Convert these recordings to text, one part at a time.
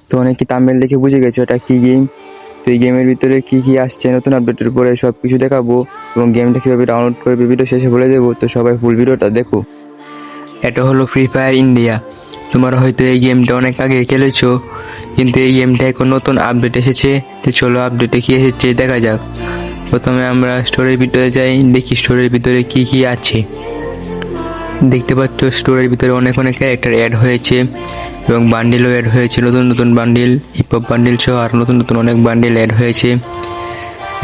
তো অনেকে থাম্বনেল দেখে বুঝে গেছো এটা কি গেম। তো এই গেমের ভিতরে কি কি আসছে নতুন আপডেটের পরে সব কিছু দেখাবো এবং গেমটা কীভাবে ডাউনলোড করবে ভিডিও শেষে বলে দেবো। তো সবাই ফুল ভিডিওটা দেখো। এটা হলো ফ্রি ফায়ার ইন্ডিয়া। তোমরা হয়তো এই গেমটা অনেক আগে খেলেছো, কিন্তু এই গেমটা এখন নতুন আপডেট এসেছে। তো চলো আপডেটে কি এসেছে দেখা যাক। প্রথমে আমরা স্টোরের ভিতরে যাই, দেখি স্টোরের ভিতরে কি কি আছে। দেখতে পাচ্ছ স্টোরের ভিতরে অনেক ক্যারেক্টার অ্যাড হয়েছে এবং বান্ডিলও অ্যাড হয়েছে, নতুন নতুন বান্ডিল, হিপহপ বান্ডিল সহ আর নতুন নতুন অনেক বান্ডিল অ্যাড হয়েছে।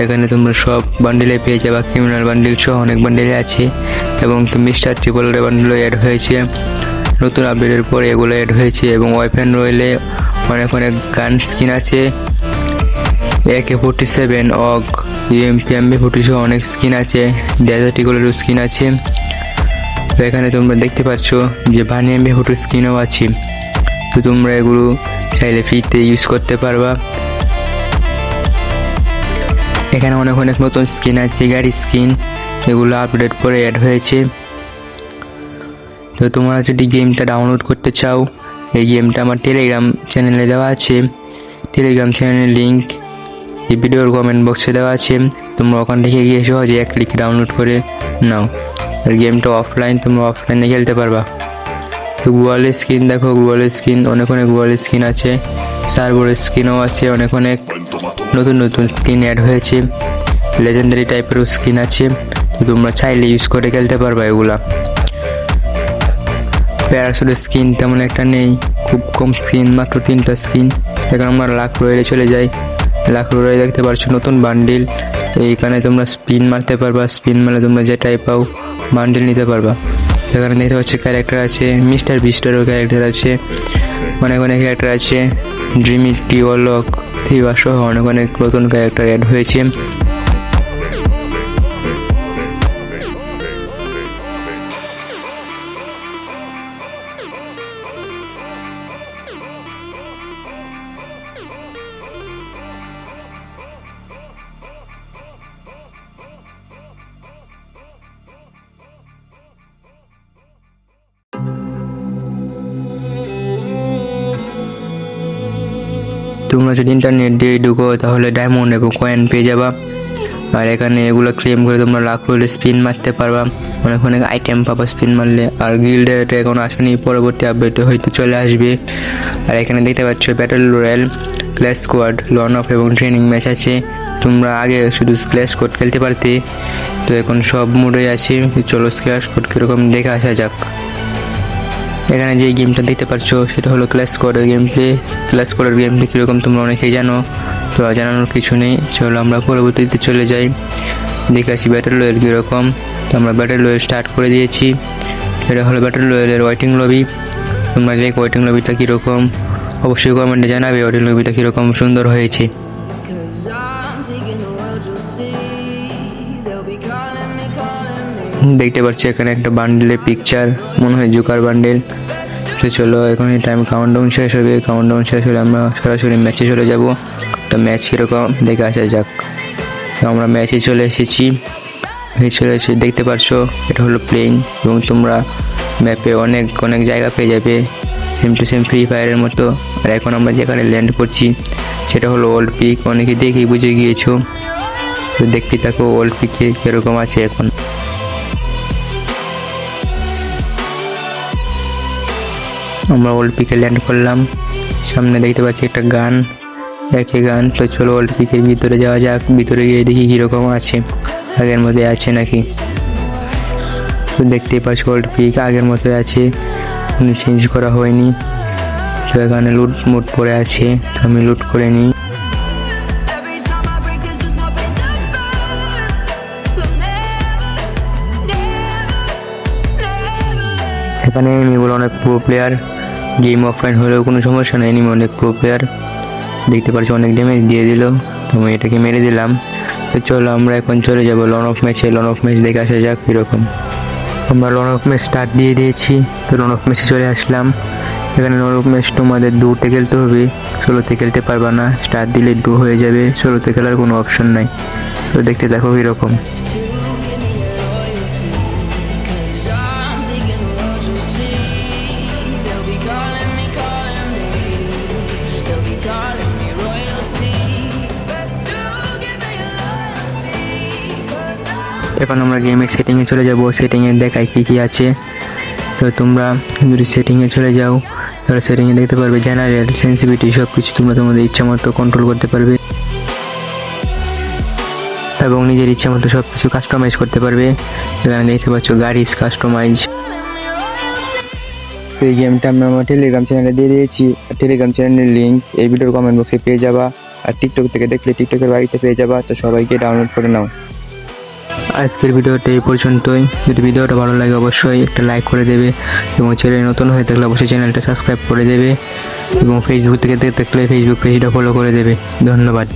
এখানে তোমরা সব বান্ডিলে পেয়ে যাবা, ক্রিমিনাল বান্ডিল সহ অনেক বান্ডিলে আছে এবং মিস্টার ট্রিপল বান্ডিলও অ্যাড হয়েছে। নতুন আপডেটের পরে এগুলো অ্যাড হয়েছে এবং ওয়েপন রয়েলে অনেক গান স্কিন আছে, AK-47 অগ, UMP MP40 সহ অনেক স্কিন আছে, ডেজার্ট ইগলেরও স্কিন আছে। তো এখানে তোমরা দেখতে পাচ্ছ যে ভানি MP40 স্কিনও আছে। তো তোমরা এগুলো চাইলে ফ্রিতে ইউজ করতে পারবা। এখানে অনেক নতুন স্কিন আছে, গাড়ি স্কিন, এগুলো আপডেট পরে অ্যাড হয়েছে। তো তোমরা যদি গেমটা ডাউনলোড করতে চাও, এই গেমটা আমার টেলিগ্রাম চ্যানেলে দেওয়া আছে। টেলিগ্রাম চ্যানেলের লিঙ্ক এই ভিডিওর কমেন্ট বক্সে দেওয়া আছে। তোমরা ওখান থেকে গিয়ে সহজে এক ক্লিক ডাউনলোড করে নাও। আর গেমটা অফলাইন, তোমরা অফলাইনে খেলতে পারবা। তো গ্লোয়ালের স্কিন দেখো, গ্লোয়ালের স্কিন অনেক গ্লোয়ালের স্কিন আছে, সার্ভারের স্কিনও আছে, অনেক নতুন নতুন স্কিন অ্যাড হয়েছে, লেজেন্ডারি টাইপেরও স্কিন আছে। তো তোমরা চাইলে ইউজ করে খেলতে পারবা এগুলা। প্যারাশুটের স্কিন তেমন একটা নেই, খুব কম স্কিন, মাত্র 3টা স্কিন। এখন আমরা লাখ রয়েলে চলে যাই। লাখ রয়ে দেখতে পাচ্ছ নতুন বান্ডিল, এইখানে তোমরা স্পিন মারতে পারবা, স্পিন মারলে তোমরা যেটাই পাও বান্ডিল নিতে পারবা। এখানে দেখতে পাচ্ছ ক্যারেক্টার আছে, মিস্টার বিস্টারও ক্যারেক্টার আছে, অনেক ক্যারেক্টার আছে, ড্রিমি টিওলক থিবা সহ অনেক নতুন ক্যারেক্টার অ্যাড হয়েছে। তোমরা যদি ইন্টারনেট দিয়ে ঢুকো তাহলে ডায়মন্ড এবং কয়েন পেয়ে যাবা। আর এখানে এগুলো ক্লেম করে তোমরা লাখ রইলে স্পিন মারতে পারবা, অনেক আইটেম পাবা স্পিন মারলে। আর গিল্ডে এটা এখন আসেনি, পরবর্তী আপডেটে হয়তো চলে আসবে। আর এখানে দেখতে পাচ্ছ battle royale, clash squad, lone wolf এবং ট্রেনিং ম্যাচ আছে। তোমরা আগে শুধু ক্ল্যাশ স্কোয়াড খেলতে পারতে, তো এখন সব মোডে আছে। চলো ক্ল্যাশ স্কোয়াড কীরকম দেখে আসা যাক। এখানে যে গেমটা দেখতে পাচ্ছ সেটা হলো ক্ল্যাশ স্কোয়াডের গেম প্লে। ক্ল্যাশ স্কোয়াডের গেম প্লে কীরকম তোমরা অনেকেই জানো, তো জানানোর কিছু নেই। চলো আমরা পরবর্তীতে চলে যাই, দেখে আসি ব্যাটল রয়্যাল কীরকম। তো আমরা ব্যাটল রয়্যাল স্টার্ট করে দিয়েছি। এটা হলো ব্যাটল রয়্যালের ওয়েটিং লবি। তোমরা দেখো ওয়েটিং লবিটা কীরকম, অবশ্যই কমেন্টে জানাবে ওয়েটিং লবিটা কীরকম সুন্দর হয়েছে। দেখতে পাচ্ছি এখানে একটা বান্ডেলের পিকচার, মনে হয় জোকার বান্ডেল। তো চলো এখন টাইম কাউন্টডাউন শেষ হবে, কাউন্টডাউন শেষ হলে আমরা সরাসরি ম্যাচে চলে যাব। তো ম্যাচ কীরকম দেখে আসা যাক। তো আমরা ম্যাচে চলে এসেছি, দেখতে পাচ্ছো এটা হলো প্লেন এবং তোমরা ম্যাপে অনেক জায়গা পেয়ে যাবে, সেম টু সেম ফ্রি ফায়ারের মতো। আর এখন আমরা যেখানে ল্যান্ড করছি সেটা হলো ওল্ড পিক, অনেকে দেখেই বুঝে গিয়েছো। তো দেখতে থাকো ওল্ড পিকে কীরকম আছে। এখন আমরা ওল্ড পিকে ল্যান্ড করলাম, সামনে দেখতে পাচ্ছি একটা গান, একই গান। তো চলো ওল্ড পিকের ভিতরে যাওয়া যাক, ভিতরে গিয়ে দেখি কীরকম আছে, আগের মধ্যে আছে নাকি। তো দেখতেই পাচ্ছি ওল্ড পিক আগের মতো আছে, কোনো চেঞ্জ করা হয়নি। তো এখানে লুট মুট পড়ে আছে, তো আমি লুট করে নিই। এখানে এনিমিগুলো অনেক প্রো প্লেয়ার, গেম অফলাইন হলেও কোনো সমস্যা নেই, এনিমি অনেক প্রো প্লেয়ার। দেখতে পাচ্ছি অনেক ড্যামেজ দিয়ে দিল, তো আমি এটাকে মেরে দিলাম। তো চলো আমরা এখন চলে যাবো লন অফ ম্যাচে, লন অফ ম্যাচ দেখে আসা যাক কীরকম। আমরা লন অফ ম্যাচ স্টার্ট দিয়ে দিয়েছি, তো লন অফ ম্যাচে চলে আসলাম। এখানে লন অফ ম্যাচ তোমাদের দুতে খেলতে হবে, সোলোতে খেলতে পারবা না, স্টার্ট দিলে ডু হয়ে যাবে, সোলোতে খেলার কোনো অপশন নাই। তো দেখতে দেখো কীরকম। They'll be calling me, এখন আমরা গেমের সেটিংয়ে চলে যাব। সেটিংয়ে দেখায় কী আছে। তো তোমরা যদি সেটিংয়ে চলে যাও তাহলে সেটিংয়ে দেখতে পারবে জেনারেল, সেন্সিটিভিটি, সব কিছু তোমরা তোমাদের ইচ্ছা মতো কন্ট্রোল করতে পারবে এবং নিজের ইচ্ছা মতো সব কিছু কাস্টমাইজ করতে পারবে। এখানে দেখতে পাচ্ছ গাড়ি কাস্টমাইজ। তো এই গেমটা আমি আমার টেলিগ্রাম চ্যানেলে দিয়ে দিয়েছি। টেলিগ্রাম চ্যানেলের লিঙ্ক এই ভিডিওর কমেন্ট বক্সে পেয়ে যাবা, আর টিকটক থেকে দেখলে টিকটকের বাড়িতে পেয়ে যাবা। তো সবাইকে ডাউনলোড করে নাও। আজকের ভিডিওটা এই পর্যন্তই। যদি ভিডিওটা ভালো লাগে অবশ্যই একটা লাইক করে দেবে এবং চ্যানেল নতুন হয়ে থাকলে অবশ্যই চ্যানেলটা সাবস্ক্রাইব করে দেবে এবং ফেসবুক থেকে দেখলে ফেসবুক পেজটা ফলো করে দেবে। ধন্যবাদ।